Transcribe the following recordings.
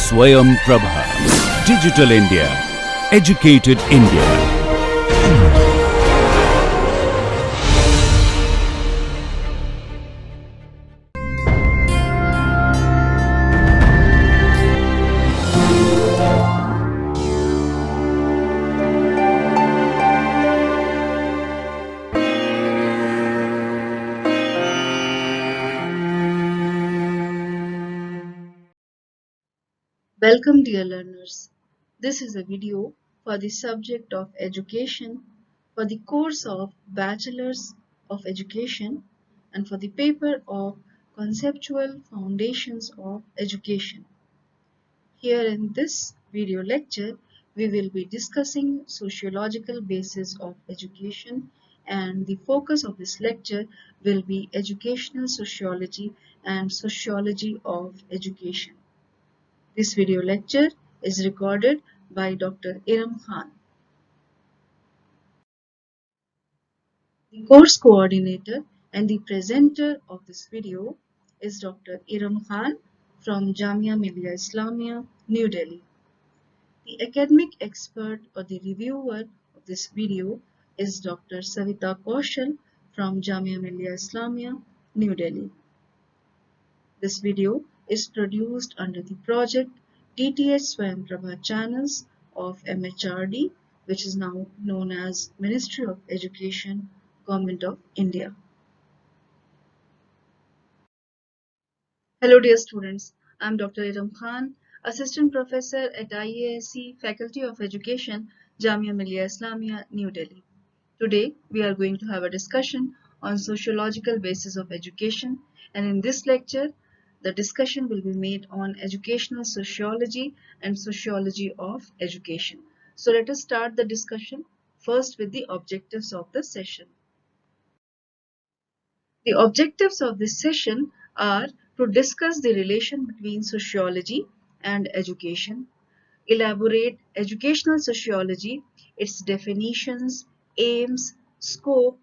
Swayam Prabha. Digital India. Educated India. Welcome dear learners. This is a video for the subject of education for the course of Bachelor's of Education and for the paper of Conceptual Foundations of Education. Here in this video lecture, we will be discussing sociological basis of education, and the focus of this lecture will be educational sociology and sociology of education. This video lecture is recorded by Dr. Iram Khan. The course coordinator and the presenter of this video is Dr. Iram Khan from Jamia Millia Islamia, New Delhi. The academic expert or the reviewer of this video is Dr. Savita Kaushal from Jamia Millia Islamia, New Delhi. This video is produced under the project DTH Swayam Prabha channels of MHRD, which is now known as Ministry of Education, Government of India. Hello dear students, I am Dr. Iram Khan, Assistant Professor at IASC Faculty of Education, Jamia Millia Islamia, New Delhi. Today we are going to have a discussion on sociological basis of education, and in this lecture the discussion will be made on educational sociology and sociology of education. So let us start the discussion first with the objectives of the session. The objectives of this session are to discuss the relation between sociology and education, elaborate educational sociology, its definitions, aims, scope,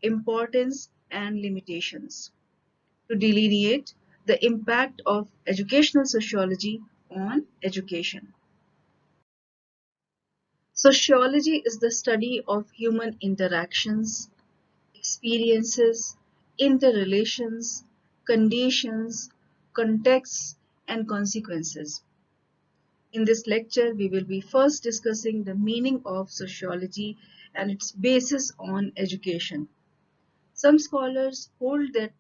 importance, and limitations, to delineate the impact of educational sociology on education. Sociology is the study of human interactions, experiences, interrelations, conditions, contexts, and consequences. In this lecture, we will be first discussing the meaning of sociology and its basis on education. Some scholars hold that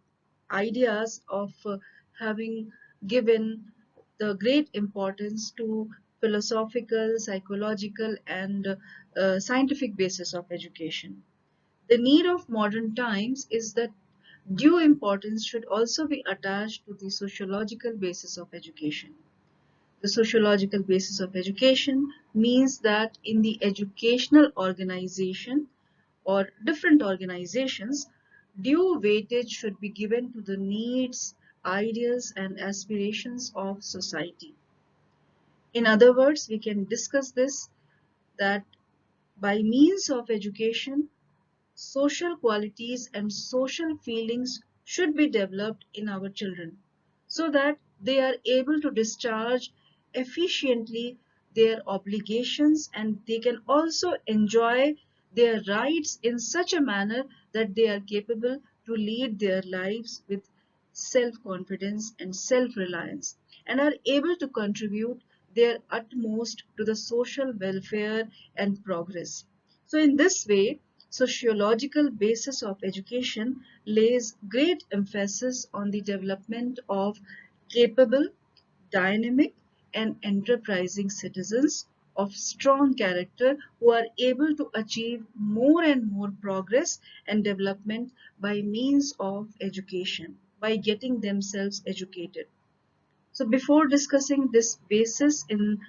ideas of having given the great importance to philosophical, psychological, and scientific basis of education. The need of modern times is that due importance should also be attached to the sociological basis of education. The sociological basis of education means that in the educational organization or different organizations, due weightage should be given to the needs, ideas, and aspirations of society. In other words, we can discuss this that by means of education, social qualities and social feelings should be developed in our children so that they are able to discharge efficiently their obligations, and they can also enjoy their rights in such a manner that they are capable to lead their lives with self-confidence and self-reliance, and are able to contribute their utmost to the social welfare and progress. So in this way, sociological basis of education lays great emphasis on the development of capable, dynamic, and enterprising citizens of strong character who are able to achieve more and more progress and development by means of education, by getting themselves educated. So before discussing this basis in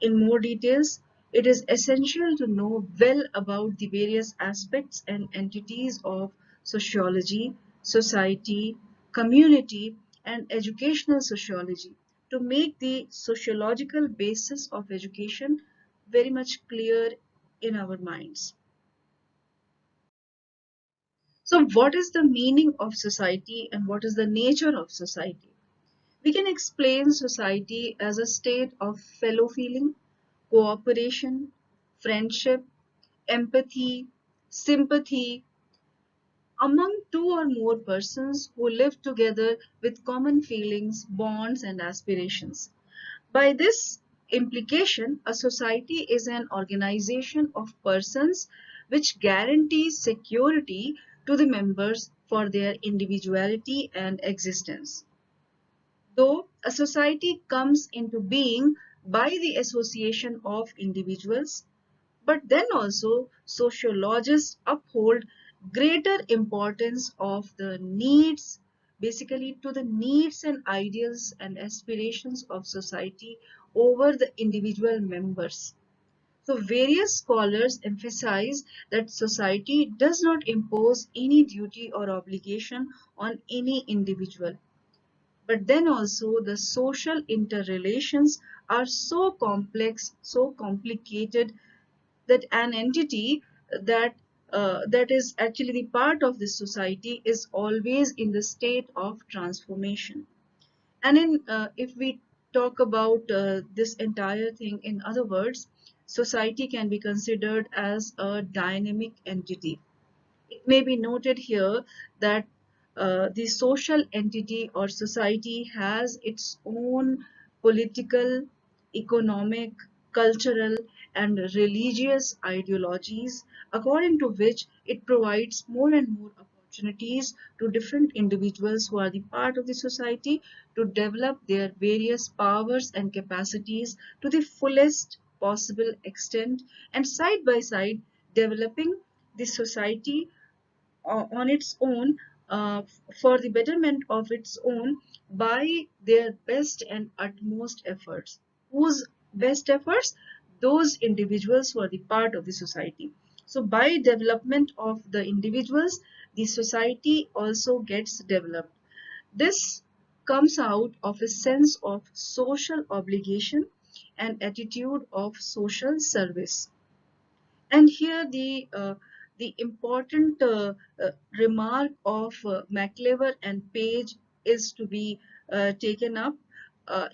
more details, it is essential to know well about the various aspects and entities of sociology, society, community, and educational sociology to make the sociological basis of education very much clear in our minds. So what is the meaning of society and what is the nature of society? We can explain society as a state of fellow feeling, cooperation, friendship, empathy, sympathy among two or more persons who live together with common feelings, bonds, and aspirations. By this implication, a society is an organization of persons which guarantees security to the members for their individuality and existence. Though a society comes into being by the association of individuals, but then also sociologists uphold greater importance of the needs, basically to the needs and ideals and aspirations of society over the individual members. So various scholars emphasize that society does not impose any duty or obligation on any individual. But then also the social interrelations are so complex, so complicated that an entity that that is actually the part of this society is always in the state of transformation. And in if we talk about this entire thing, in other words, society can be considered as a dynamic entity. It may be noted here that the social entity or society has its own political, economic, cultural, and religious ideologies, according to which it provides more and more opportunities to different individuals who are the part of the society to develop their various powers and capacities to the fullest possible extent, and side by side developing the society on its own, for the betterment of its own by their best and utmost efforts. Whose best efforts? Those individuals who are the part of the society. So by development of the individuals, the society also gets developed. This comes out of a sense of social obligation and attitude of social service. And here the important remark of MacLever and Page is to be taken up.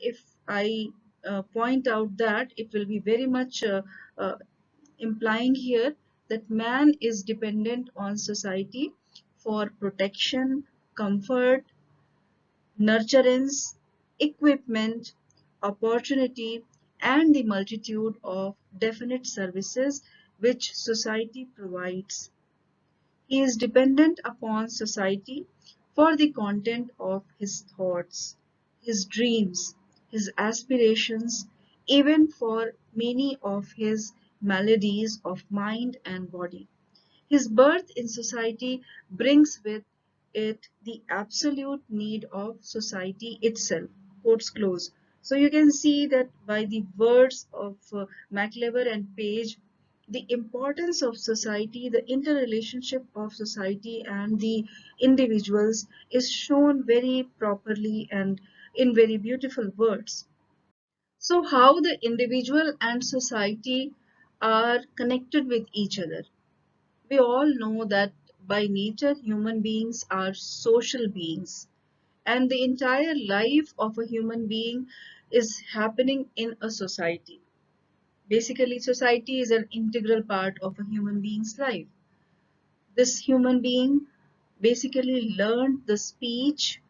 If I point out that, it will be very much implying here that man is dependent on society for protection, comfort, nurturance, equipment, opportunity, and the multitude of definite services which society provides. He is dependent upon society for the content of his thoughts, his dreams, his aspirations, even for many of his maladies of mind and body. His birth in society brings with it the absolute need of society itself. Quotes close. So you can see that by the words of MacLever and Page, the importance of society, the interrelationship of society and the individuals is shown very properly and in very beautiful words. So, how the individual and society are connected with each other. We all know that by nature human beings are social beings, and the entire life of a human being is happening in a society. Basically, society is an integral part of a human being's life. This human being basically learned the speech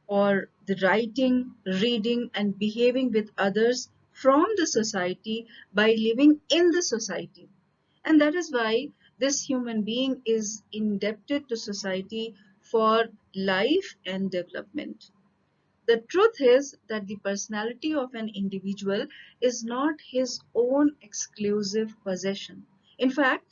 or the writing, reading, and behaving with others from the society by living in the society. And that is why this human being is indebted to society for life and development. The truth is that the personality of an individual is not his own exclusive possession. In fact,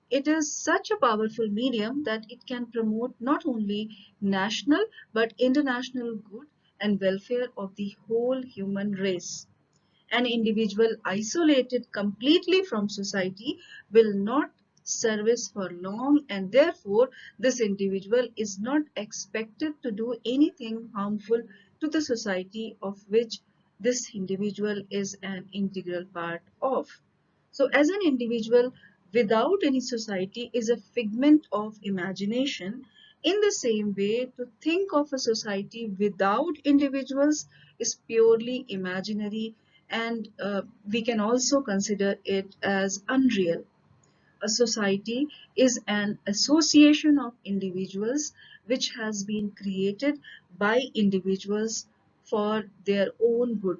it is such a powerful medium that it can promote not only national but international good and welfare of the whole human race. An individual isolated completely from society will not service for long, and therefore this individual is not expected to do anything harmful to the society of which this individual is an integral part of. So as an individual without any society is a figment of imagination, In the same way, to think of a society without individuals is purely imaginary, and we can also consider it as unreal. A society is an association of individuals which has been created by individuals for their own good.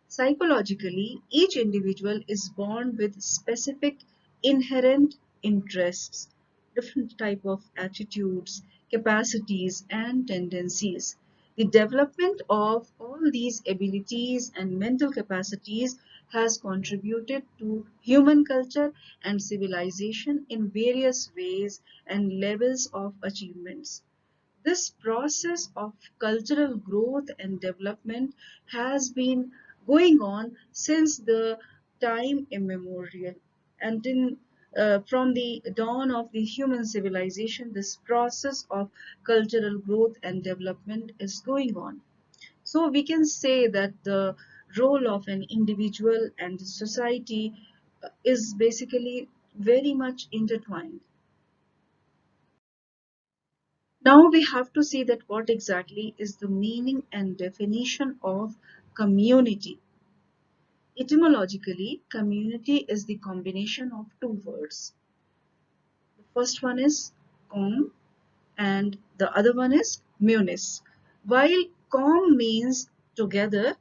Psychologically, each individual is born with specific inherent interests, different type of attitudes, capacities and tendencies. The development of all these abilities and mental capacities has contributed to human culture and civilization in various ways and levels of achievements. This process of cultural growth and development has been going on since the time immemorial. And from the dawn of the human civilization, this process of cultural growth and development is going on. So we can say that the role of an individual and society is basically very much intertwined. Now we have to see that what exactly is the meaning and definition of community. Etymologically, community is the combination of two words. The first one is com and the other one is munis. While com means together,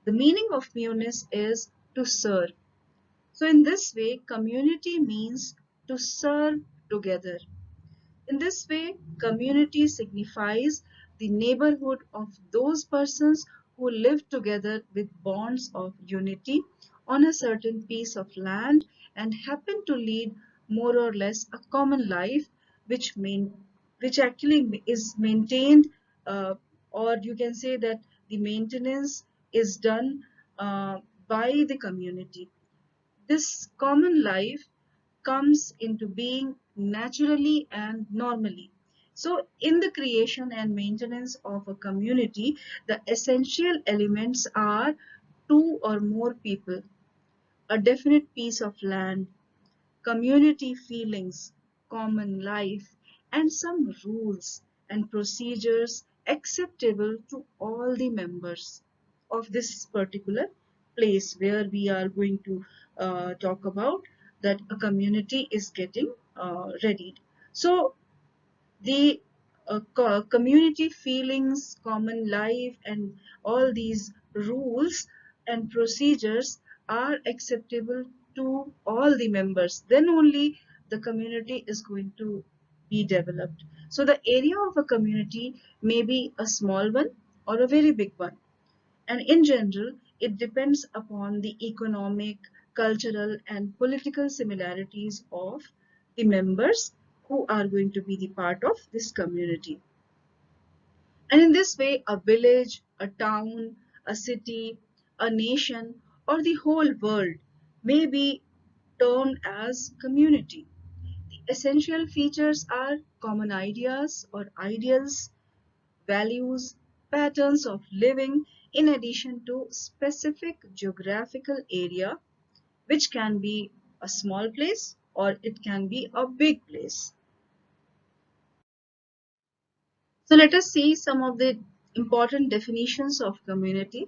the meaning of munis is to serve. So in this way, community means to serve together. In this way, community signifies the neighborhood of those persons who live together with bonds of unity on a certain piece of land and happen to lead more or less a common life which which actually is maintained, uh, or you can say that the maintenance is done by the community. This common life comes into being naturally and normally. So, in the creation and maintenance of a community, the essential elements are two or more people, a definite piece of land, community feelings, common life, and some rules and procedures acceptable to all the members of this particular place where we are going to talk about that a community is getting readied. So the community feelings, common life, and all these rules and procedures are acceptable to all the members. Then only the community is going to be developed. So the area of a community may be a small one or a very big one. And in general, it depends upon the economic, cultural, and political similarities of the members who are going to be the part of this community. And in this way, a village, a town, a city, a nation, or the whole world may be termed as community. The essential features are common ideas or ideals, values, patterns of living, in addition to specific geographical area, which can be a small place or it can be a big place. So let us see some of the important definitions of community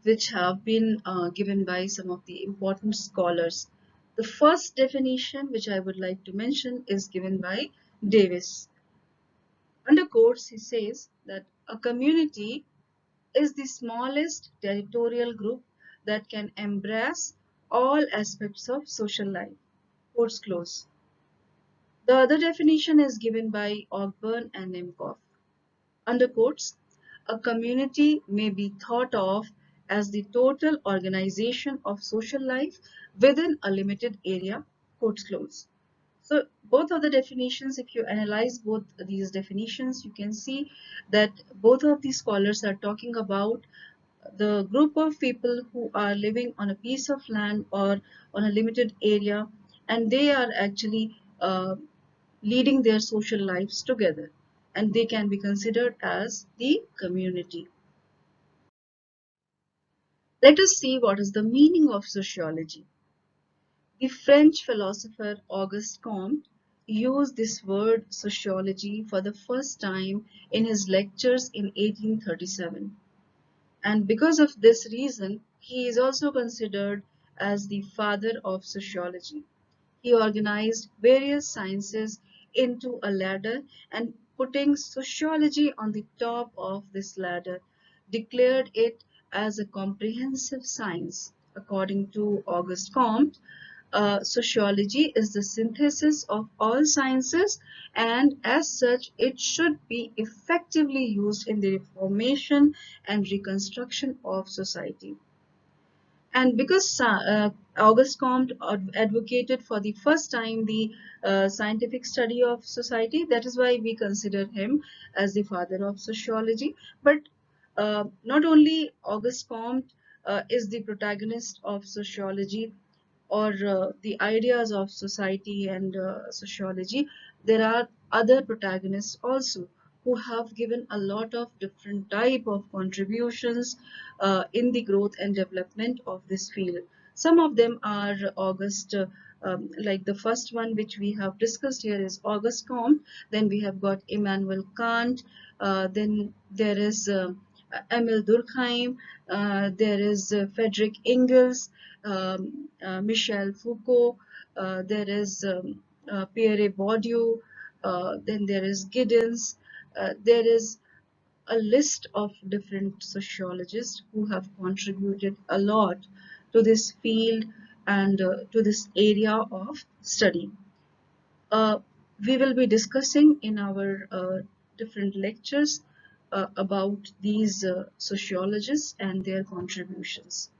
which have been given by some of the important scholars. The first definition which I would like to mention is given by Davis. Under quotes, he says that a community is the smallest territorial group that can embrace all aspects of social life. Quotes close. The other definition is given by Ogburn and Nemkov. Under quotes, a community may be thought of as the total organization of social life within a limited area. Quotes close. So both of the definitions, if you analyze both these definitions, you can see that both of these scholars are talking about the group of people who are living on a piece of land or on a limited area, and they are actually leading their social lives together, and they can be considered as the community. Let us see what is the meaning of sociology. The French philosopher Auguste Comte used this word sociology for the first time in his lectures in 1837. And because of this reason, he is also considered as the father of sociology. He organized various sciences into a ladder and putting sociology on the top of this ladder, declared it as a comprehensive science. According to Auguste Comte, sociology is the synthesis of all sciences, and as such, it should be effectively used in the formation and reconstruction of society. And because Auguste Comte advocated for the first time the scientific study of society, that is why we consider him as the father of sociology. But not only Auguste Comte is the protagonist of sociology, or the ideas of society and sociology, there are other protagonists also who have given a lot of different type of contributions in the growth and development of this field. Some of them are August, like the first one which we have discussed here is Auguste Comte. Then we have got Immanuel Kant. Then there is Emil Durkheim. There is Frederick Engels, Michel Foucault. There is Pierre Bourdieu. Then there is Giddens. There is a list of different sociologists who have contributed a lot to this field and to this area of study. Uh, we will be discussing in our different lectures about these sociologists and their contributions.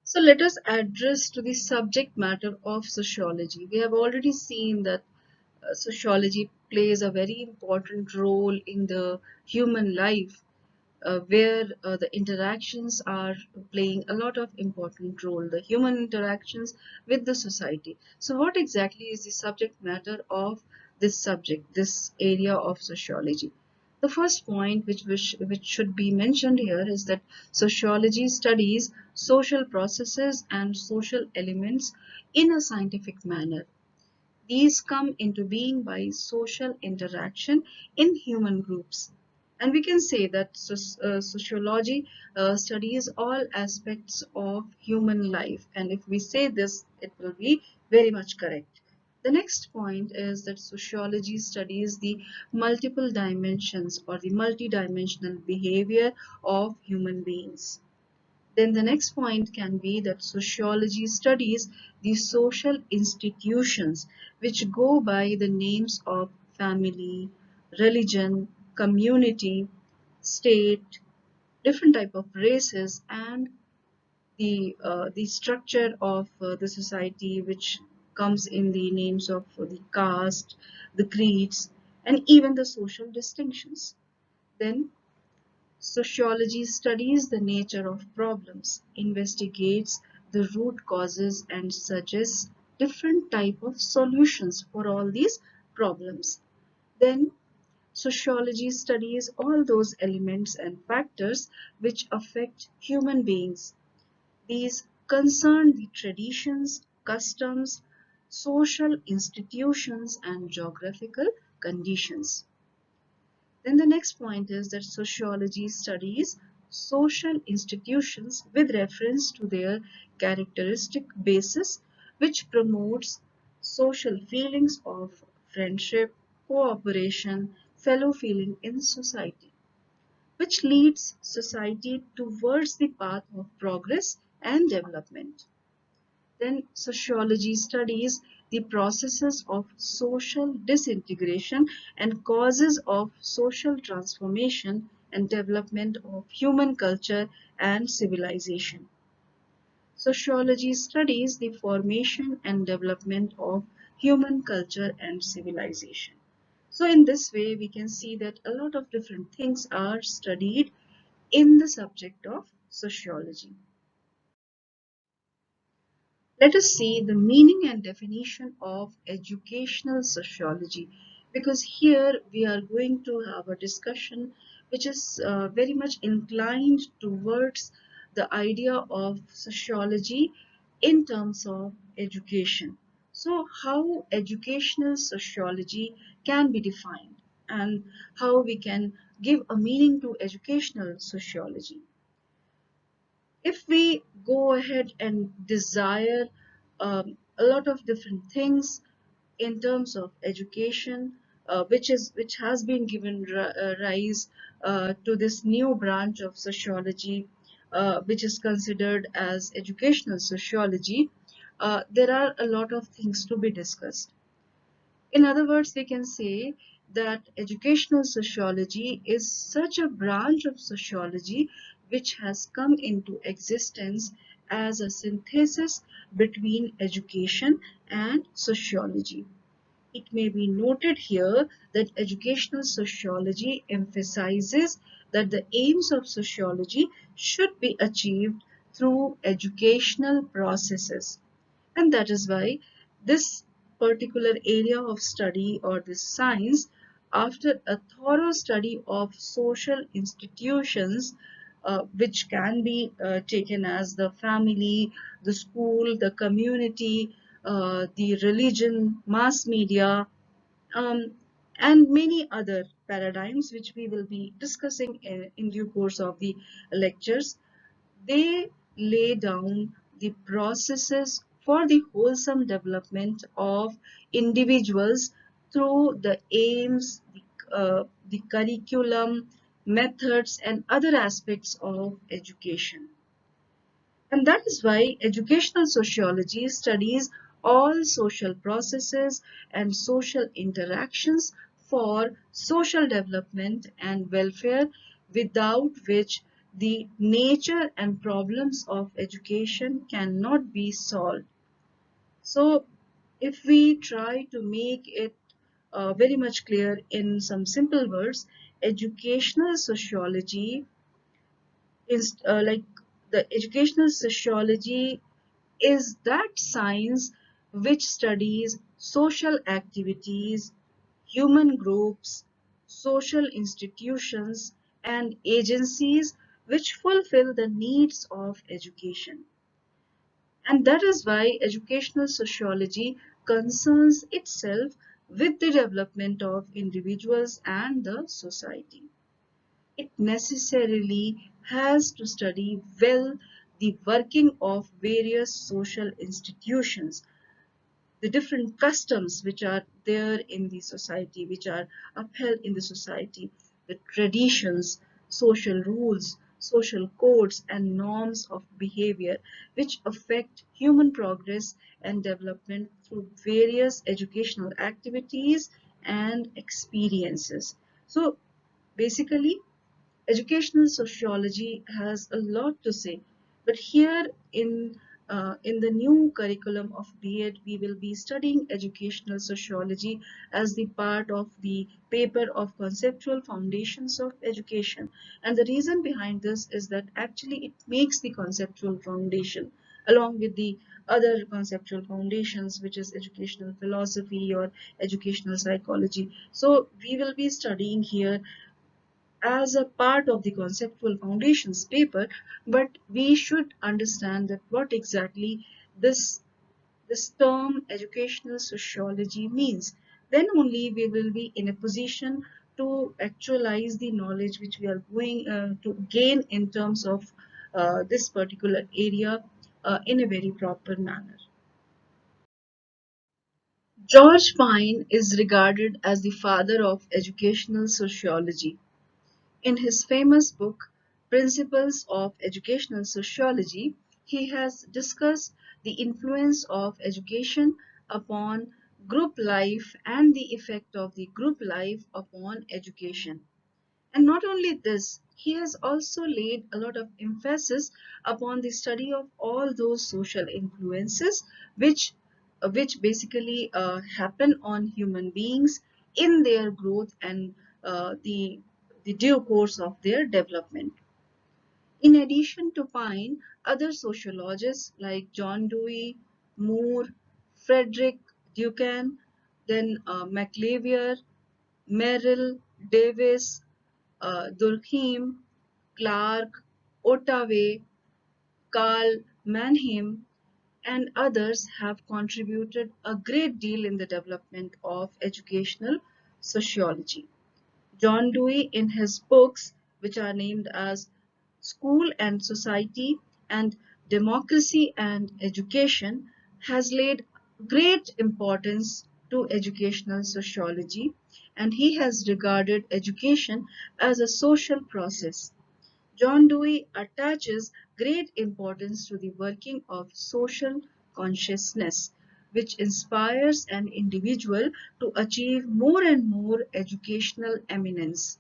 So let us address to the subject matter of sociology. We have already seen that sociology plays a very important role in the human life, where the interactions are playing a lot of important role, the human interactions with the society. So what exactly is the subject matter of this subject, this area of sociology? The first point which should be mentioned here is that sociology studies social processes and social elements in a scientific manner. These come into being by social interaction in human groups. And we can say that sociology studies all aspects of human life. And if we say this, it will be very much correct. The next point is that sociology studies the multiple dimensions or the multidimensional behavior of human beings. Then the next point can be that sociology studies the social institutions which go by the names of family, religion, community, state, different type of races, and the structure of the society which comes in the names of the caste, the creeds, and even the social distinctions. Then sociology studies the nature of problems, investigates the root causes, and suggests different type of solutions for all these problems. Then sociology studies all those elements and factors which affect human beings. These concern the traditions, customs, social institutions, and geographical conditions. Then the next point is that sociology studies social institutions with reference to their characteristic basis, which promotes social feelings of friendship, cooperation, fellow feeling in society, which leads society towards the path of progress and development. Then sociology studies the processes of social disintegration and causes of social transformation and development of human culture and civilization. Sociology studies the formation and development of human culture and civilization. So in this way, we can see that a lot of different things are studied in the subject of sociology. Let us see the meaning and definition of educational sociology, because here we are going to have a discussion which is very much inclined towards the idea of sociology in terms of education. So, how educational sociology can be defined and how we can give a meaning to educational sociology. If we go ahead and desire a lot of different things in terms of education, which has been given rise to this new branch of sociology, which is considered as educational sociology, there are a lot of things to be discussed. In other words, we can say that educational sociology is such a branch of sociology which has come into existence as a synthesis between education and sociology. It may be noted here that educational sociology emphasizes that the aims of sociology should be achieved through educational processes, and that is why this particular area of study or this science, after a thorough study of social institutions, which can be taken as the family, the school, the community, the religion, mass media, um, and many other paradigms which we will be discussing in due course of the lectures, they lay down the processes for the wholesome development of individuals through the aims, the curriculum, methods, and other aspects of education. And that is why educational sociology studies all social processes and social interactions for social development and welfare, without which the nature and problems of education cannot be solved. So, if we try to make it very much clear in some simple words, educational sociology is like the educational sociology is that science which studies social activities, human groups, social institutions, and agencies which fulfill the needs of education. And that is why educational sociology concerns itself with the development of individuals and the society. It necessarily has to study well the working of various social institutions, the different customs which are there in the society, which are upheld in the society, the traditions, social rules, social codes, and norms of behavior which affect human progress and development through various educational activities and experiences. So, basically, educational sociology has a lot to say, but here in the new curriculum of B.Ed, we will be studying educational sociology as the part of the paper of conceptual foundations of education. And the reason behind this is that actually it makes the conceptual foundation along with the other conceptual foundations, which is educational philosophy or educational psychology. So we will be studying here as a part of the conceptual foundations paper, but we should understand that what exactly this this term educational sociology means. Then only we will be in a position to actualize the knowledge which we are going to gain in terms of this particular area in a very proper manner. George Pine is regarded as the father of educational sociology. In his famous book, Principles of Educational Sociology, he has discussed the influence of education upon group life and the effect of the group life upon education. And not only this, he has also laid a lot of emphasis upon the study of all those social influences which which basically happen on human beings in their growth and the due course of their development. In addition to Pine, other sociologists like John Dewey, Moore, Frederick Duquesne, then McLevier, Merrill, Davis, Durkheim, Clark, Ottaway, Karl Mannheim, and others have contributed a great deal in the development of educational sociology. John Dewey, in his books, which are named as School and Society and Democracy and Education, has laid great importance to educational sociology, and he has regarded education as a social process. John Dewey attaches great importance to the working of social consciousness, which inspires an individual to achieve more and more educational eminence.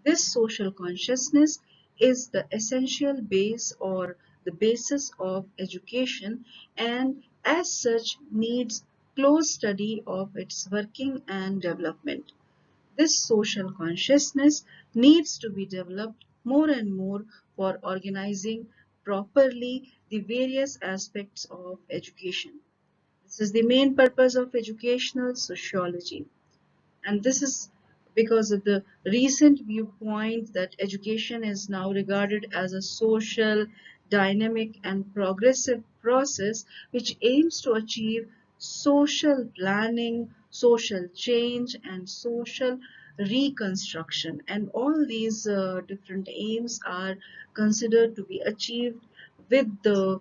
This social consciousness is the essential base or the basis of education, and as such needs close study of its working and development. This social consciousness needs to be developed more and more for organizing properly the various aspects of education. This is the main purpose of educational sociology. And this is because of the recent viewpoint that education is now regarded as a social, dynamic, and progressive process which aims to achieve social planning, social change, and social reconstruction. And all these different aims are considered to be achieved with the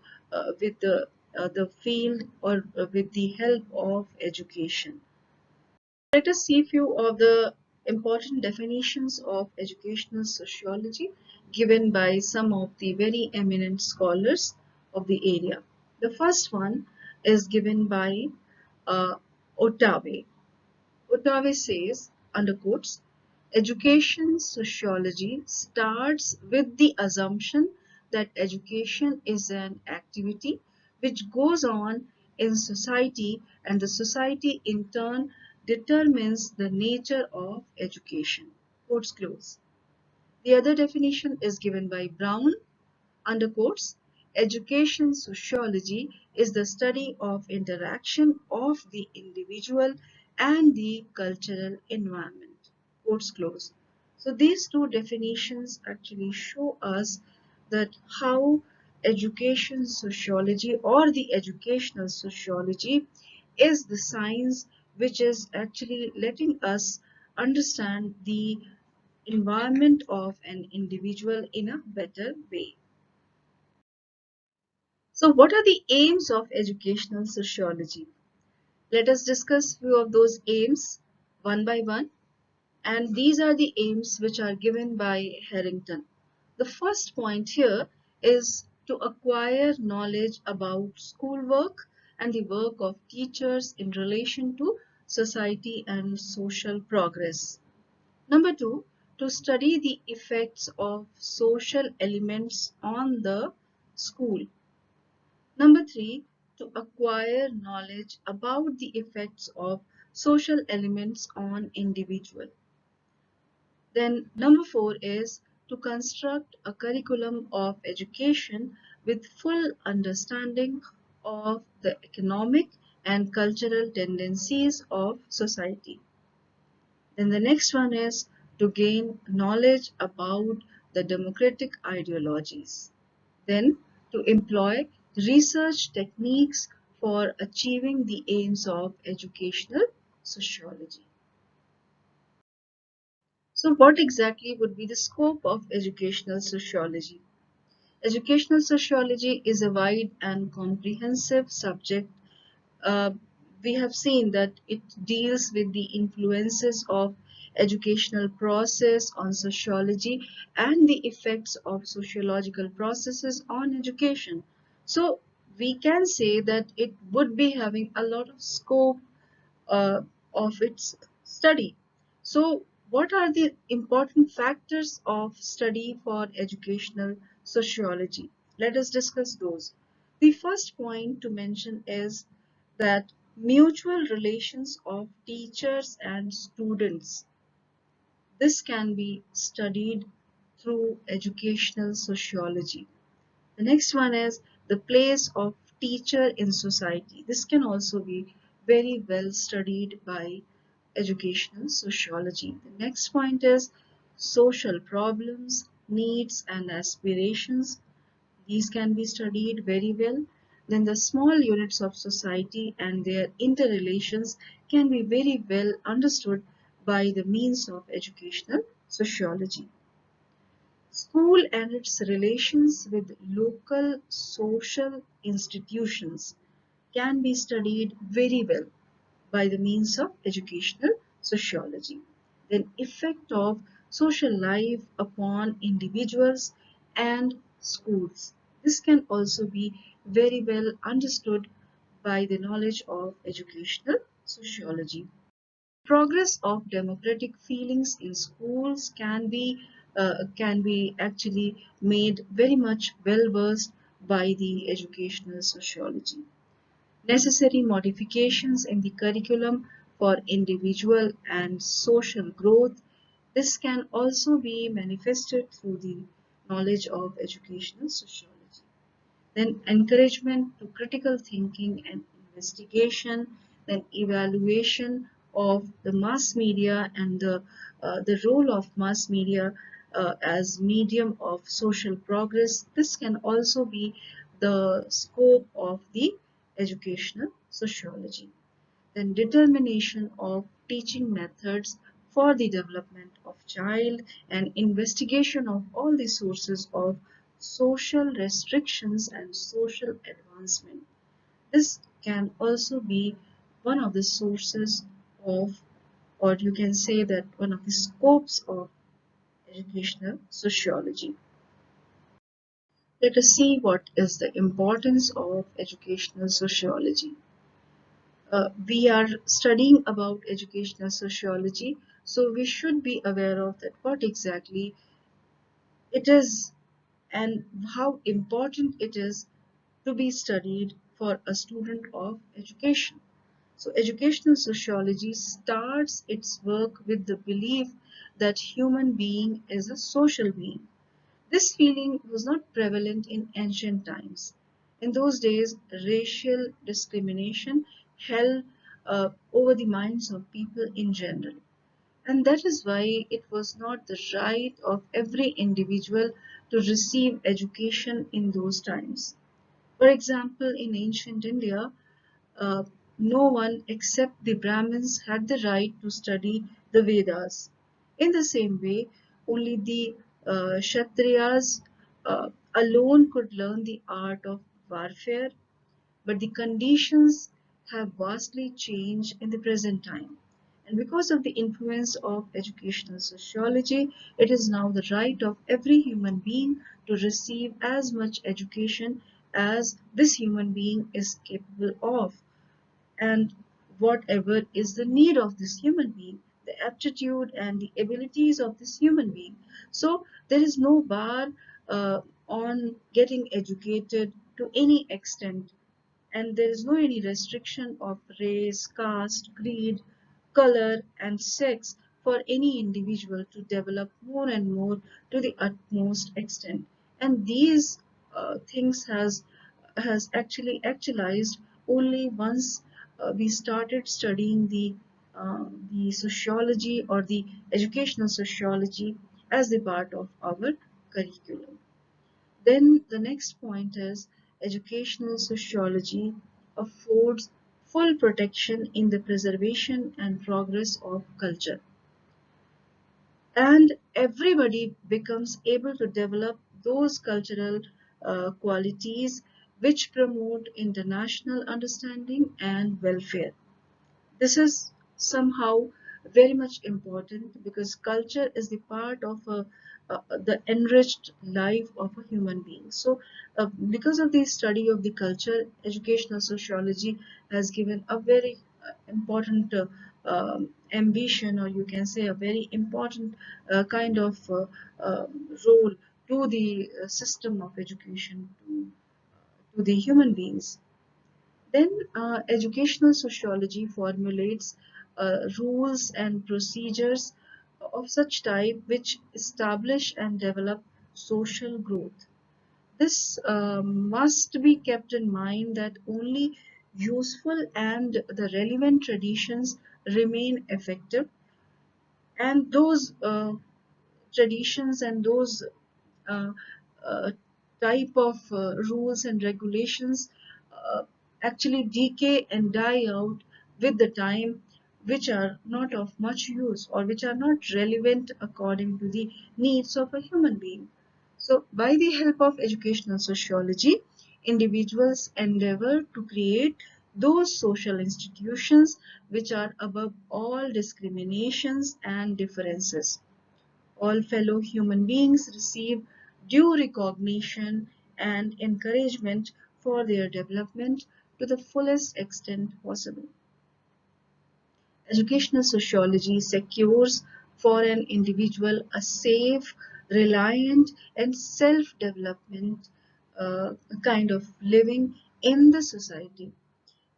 field or with the help of education. Let us see few of the important definitions of educational sociology given by some of the very eminent scholars of the area. The first one is given by uh, Ottaway. Ottaway says, under quotes, education sociology starts with the assumption that education is an activity which goes on in society, and the society in turn determines the nature of education. Quotes close. The other definition is given by Brown, under quotes, education sociology is the study of interaction of the individual and the cultural environment. Quotes close. So these two definitions actually show us that how education sociology or the educational sociology is the science which is actually letting us understand the environment of an individual in a better way. So, what are the aims of educational sociology? Let us discuss few of those aims one by one. And these are the aims which are given by Harrington. The first point here is to acquire knowledge about schoolwork and the work of teachers in relation to society and social progress. Number two, to study the effects of social elements on the school. Number three, to acquire knowledge about the effects of social elements on individual. Then number four is to construct a curriculum of education with full understanding of the economic and cultural tendencies of society. Then the next one is to gain knowledge about the democratic ideologies. Then to employ research techniques for achieving the aims of educational sociology. So what exactly would be the scope of educational sociology? Educational sociology is a wide and comprehensive subject. uh, we have seen that it deals with the influences of educational process on sociology and the effects of sociological processes on education. So we can say that it would be having a lot of scope uh, of its study. So, what are the important factors of study for educational sociology? Let us discuss those. The first point to mention is that mutual relations of teachers and students. This can be studied through educational sociology. The next one is the place of teacher in society. This can also be very well studied by educational sociology. The next point is social problems, needs, and aspirations. These can be studied very well. then the small units of society and their interrelations can be very well understood by the means of educational sociology. School and its relations with local social institutions can be studied very well by the means of educational sociology. Then effect of social life upon individuals and schools. This can also be very well understood by the knowledge of educational sociology. Progress of democratic feelings in schools can be actually made very much well versed by the educational sociology. Necessary modifications in the curriculum for individual and social growth. This can also be manifested through the knowledge of educational sociology. Then encouragement to critical thinking and investigation, then evaluation of the mass media and the role of mass media as medium of social progress. This can also be the scope of the educational sociology. Then determination of teaching methods for the development of child and investigation of all the sources of social restrictions and social advancement. This can also be one of the sources of, or you can say that one of the scopes of educational sociology. Let us see what is the importance of educational sociology. We are studying about educational sociology, so we should be aware of that what exactly it is and how important it is to be studied for a student of education. So educational sociology starts its work with the belief that human being is a social being. This feeling was not prevalent in ancient times. In those days, racial discrimination held over the minds of people in general. And that is why it was not the right of every individual to receive education in those times. For example, in ancient India, uh, no one except the Brahmins had the right to study the Vedas. In the same way, only the Kshatriyas alone could learn the art of warfare, but the conditions have vastly changed in the present time. And because of the influence of educational sociology, it is now the right of every human being to receive as much education as this human being is capable of, and whatever is the need of this human being, the aptitude and the abilities of this human being. So there is no bar on getting educated to any extent, and there is no any restriction of race, caste, creed, color, and sex for any individual to develop more and more to the utmost extent. And these things has actually actualized only once we started studying the sociology or the educational sociology as the part of our curriculum. Then the next point is educational sociology affords full protection in the preservation and progress of culture. And everybody becomes able to develop those cultural qualities which promote international understanding and welfare. This is somehow very much important because culture is the part of the enriched life of a human being. So because of the study of the culture, educational sociology has given a very important ambition, or you can say a very important kind of role to the system of education, to the human beings. Then educational sociology formulates rules and procedures of such type which establish and develop social growth. This must be kept in mind that only useful and the relevant traditions remain effective, and those traditions and those uh, uh, type of rules and regulations uh, actually decay and die out with the time, which are not of much use or which are not relevant according to the needs of a human being. So, by the help of educational sociology, individuals endeavor to create those social institutions which are above all discriminations and differences. All fellow human beings receive due recognition and encouragement for their development to the fullest extent possible. Educational sociology secures for an individual a safe, reliant, and self development kind of living in the society.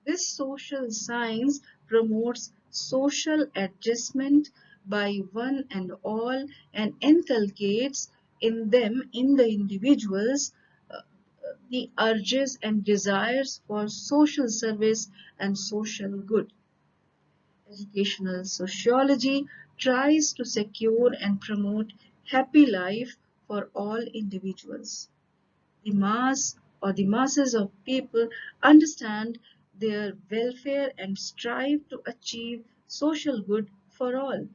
This social science promotes social adjustment by one and all and inculcates in them, in the individuals, the urges and desires for social service and social good. Educational sociology tries to secure and promote happy life for all individuals. The mass or the masses of people understand their welfare and strive to achieve social good for all.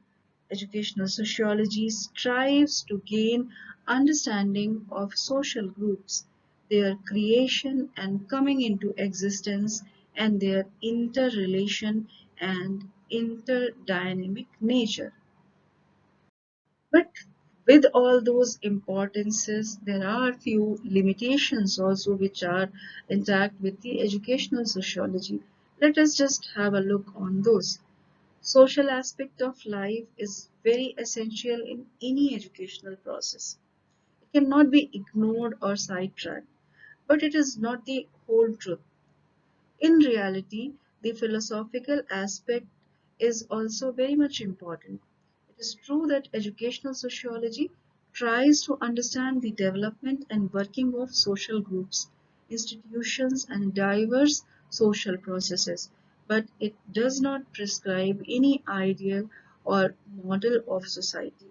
Educational sociology strives to gain understanding of social groups, their creation and coming into existence, and their interrelation and interdynamic nature. But with all those importances, there are few limitations also which are intact with the educational sociology. Let us just have a look on those. Social aspect of life is very essential in any educational process. It cannot be ignored or sidetracked, but it is not the whole truth. In reality, the philosophical aspect is also very much important. It is true that educational sociology tries to understand the development and working of social groups, institutions, and diverse social processes, but it does not prescribe any ideal or model of society.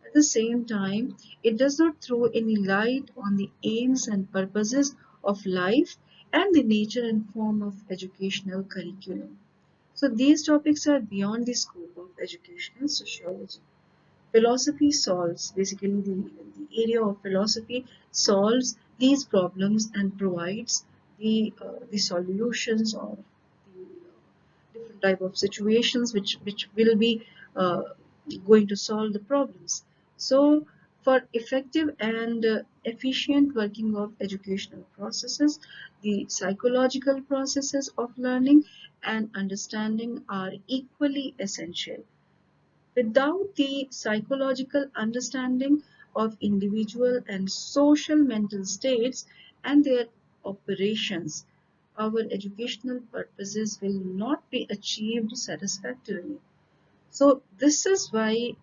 At the same time, it does not throw any light on the aims and purposes of life and the nature and form of educational curriculum. So these topics are beyond the scope of educational sociology. Philosophy solves, basically the area of philosophy solves these problems and provides the solutions or the different type of situations which will be uh, going to solve the problems. So for effective and efficient working of educational processes, the psychological processes of learning and understanding are equally essential. Without the psychological understanding of individual and social mental states and their operations, our educational purposes will not be achieved satisfactorily. So this is why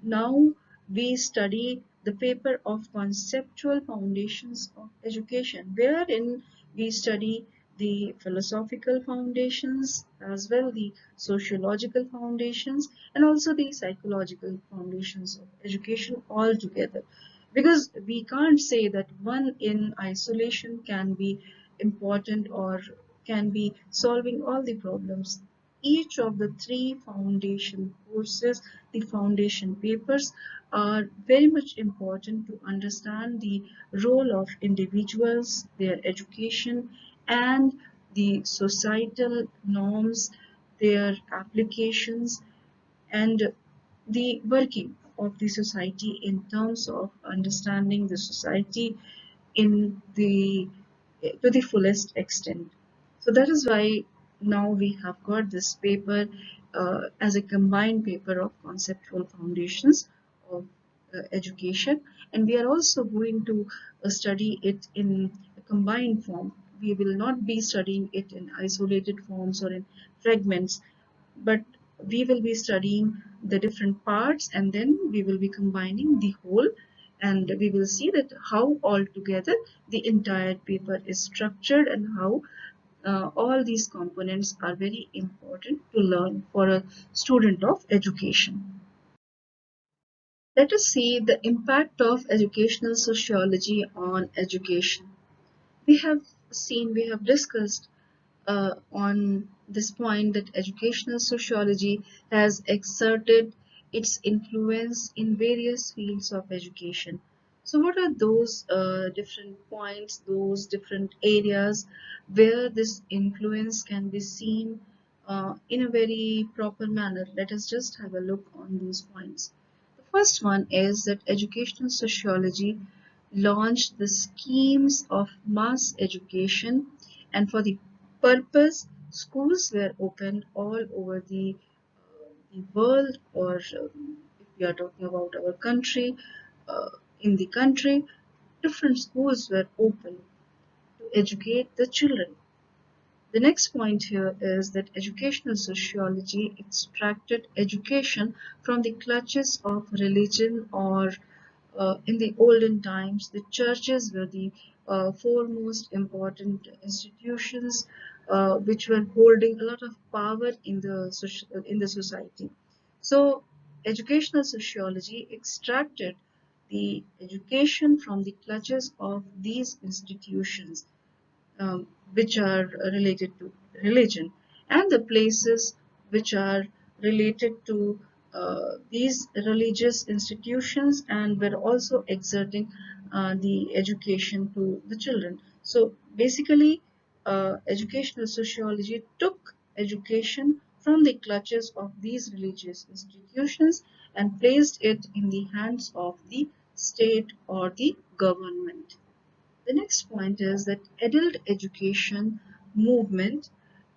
now we study the paper of conceptual foundations of education, wherein we study the philosophical foundations as well the sociological foundations and also the psychological foundations of education all together, because we can't say that one in isolation can be important or can be solving all the problems. Each of the three foundation courses, the foundation papers, are very much important to understand the role of individuals, their education, and the societal norms, their applications, and the working of the society in terms of understanding the society in the to the fullest extent. So that is why now we have got this paper as a combined paper of conceptual foundations of education, and we are also going to study it in a combined form. We will not be studying it in isolated forms or in fragments, but we will be studying the different parts and then we will be combining the whole, and we will see that how altogether the entire paper is structured and how all these components are very important to learn for a student of education. Let us see the impact of educational sociology on education. We have seen, we have discussed on this point that educational sociology has exerted its influence in various fields of education. So, what are those different points, those different areas where this influence can be seen in a very proper manner? Let us just have a look on those points. The first one is that educational sociology launched the schemes of mass education, and for the purpose, schools were opened all over the world, or if we are talking about our country, uh, in the country, different schools were open to educate the children. The next point here is that educational sociology extracted education from the clutches of religion, or in the olden times, the churches were the foremost important institutions which were holding a lot of power in the in the society. So, educational sociology extracted the education from the clutches of these institutions, um, which are related to religion, and the places which are related to these religious institutions and were also exerting the education to the children. So basically, educational sociology took education from the clutches of these religious institutions and placed it in the hands of the state or the government. The next point is that adult education movement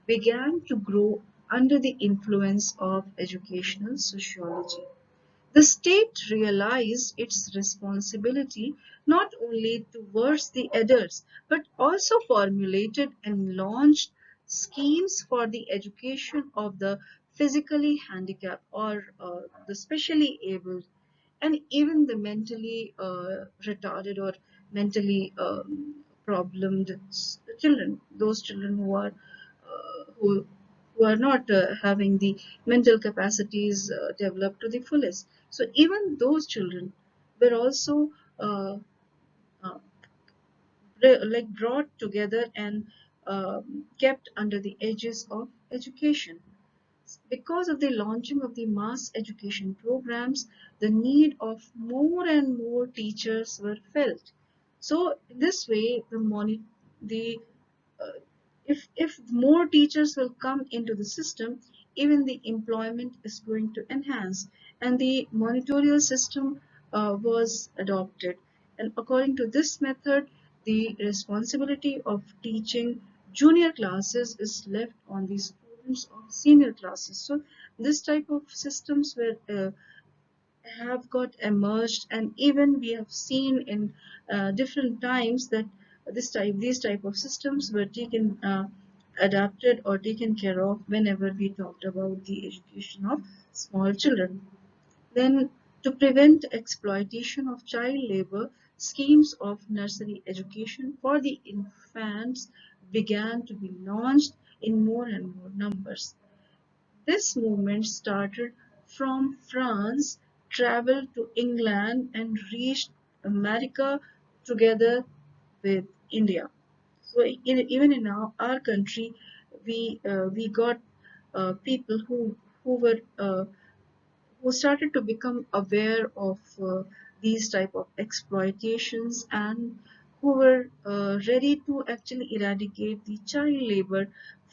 began to grow under the influence of educational sociology. The state realized its responsibility not only towards the adults but also formulated and launched schemes for the education of the physically handicapped, or the specially abled, and even the mentally retarded or mentally problemed children, those children who are who are not having the mental capacities developed to the fullest. So even those children were also uh, uh, like brought together and kept under the edges of education. Because of the launching of the mass education programs, the need of more and more teachers were felt. So in this way, the uh, if more teachers will come into the system, even the employment is going to enhance, and the monitorial system was adopted. And according to this method, the responsibility of teaching junior classes is left on the students of senior classes. So this type of systems were have got emerged, and even we have seen in different times that these type of systems were taken adapted or taken care of whenever we talked about the education of small children. Then, to prevent exploitation of child labor, schemes of nursery education for the infants began to be launched in more and more numbers. This movement started from France, traveled to England, and reached America together with India. So even in our country, we got people who were who started to become aware of these type of exploitations, and who were ready to actually eradicate the child labor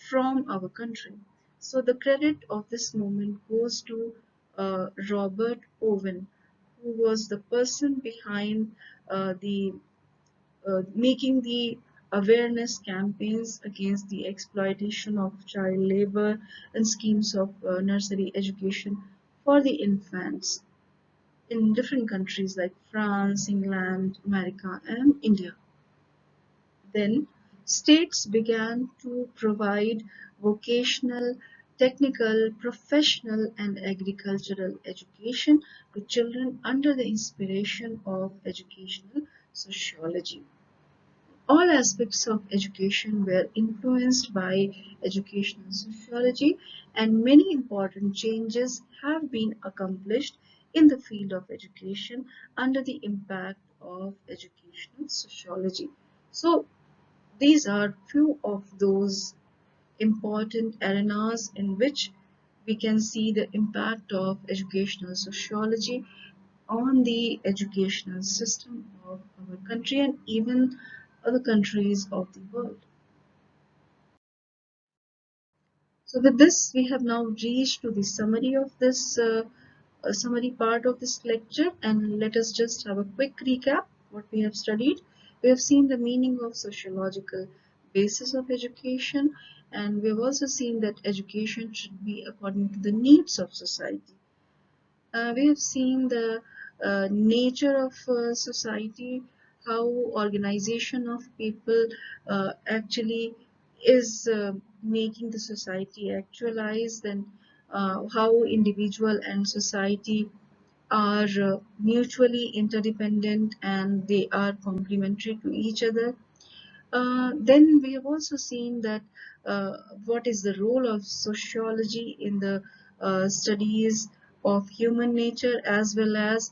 from our country. So the credit of this movement goes to Robert Owen, who was the person behind the making the awareness campaigns against the exploitation of child labor and schemes of nursery education for the infants in different countries like France, England, America, and India. Then states began to provide vocational, technical, professional, and agricultural education to children under the inspiration of educational sociology. All aspects of education were influenced by educational sociology, and many important changes have been accomplished in the field of education under the impact of educational sociology. So, These are few of those important arenas in which we can see the impact of educational sociology on the educational system of our country and even other countries of the world. So with this, we have now reached to the summary of this summary part of this lecture, and let us just have a quick recap what we have studied. We have seen the meaning of sociological basis of education, and we have also seen that education should be according to the needs of society. We have seen the nature of society, how organization of people actually is making the society actualize, then how individual and society are mutually interdependent and they are complementary to each other. Then we have also seen that what is the role of sociology in the studies of human nature as well as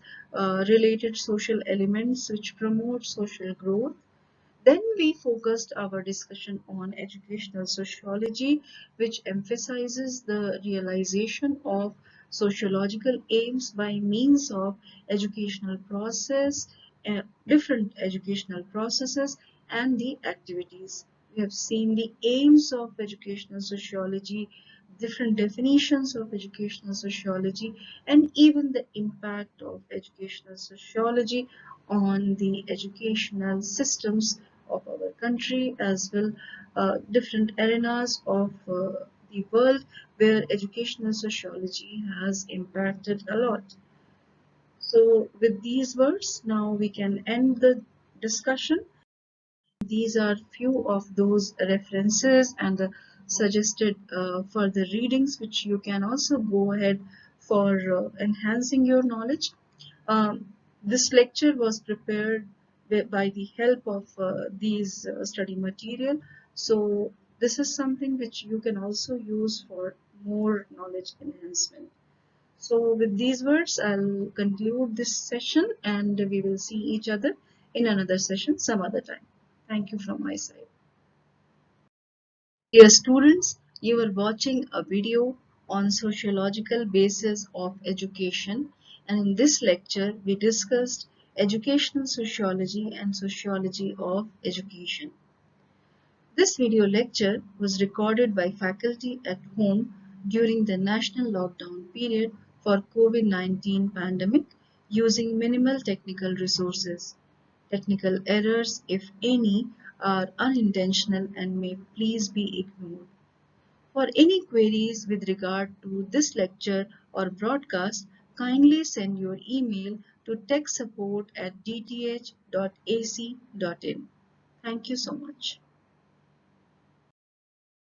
related social elements which promote social growth. Then we focused our discussion on educational sociology, which emphasizes the realization of sociological aims by means of educational process, different educational processes, and the activities. We have seen the aims of educational sociology, different definitions of educational sociology, and even the impact of educational sociology on the educational systems of our country as well different arenas of the world where educational sociology has impacted a lot. So with these words, now we can end the discussion. These are few of those references and the suggested further readings which you can also go ahead for enhancing your knowledge. This lecture was prepared by the help of these study material. So this is something which you can also use for more knowledge enhancement. So with these words, I'll conclude this session and we will see each other in another session some other time. Thank you from my side. Dear students, you are watching a video on sociological basis of education, and in this lecture we discussed educational sociology and sociology of education. This video lecture was recorded by faculty at home during the national lockdown period for COVID-19 pandemic using minimal technical resources. Technical errors, if any, are unintentional and may please be ignored. For any queries with regard to this lecture or broadcast, kindly send your email to techsupport@dth.ac.in. Thank you so much.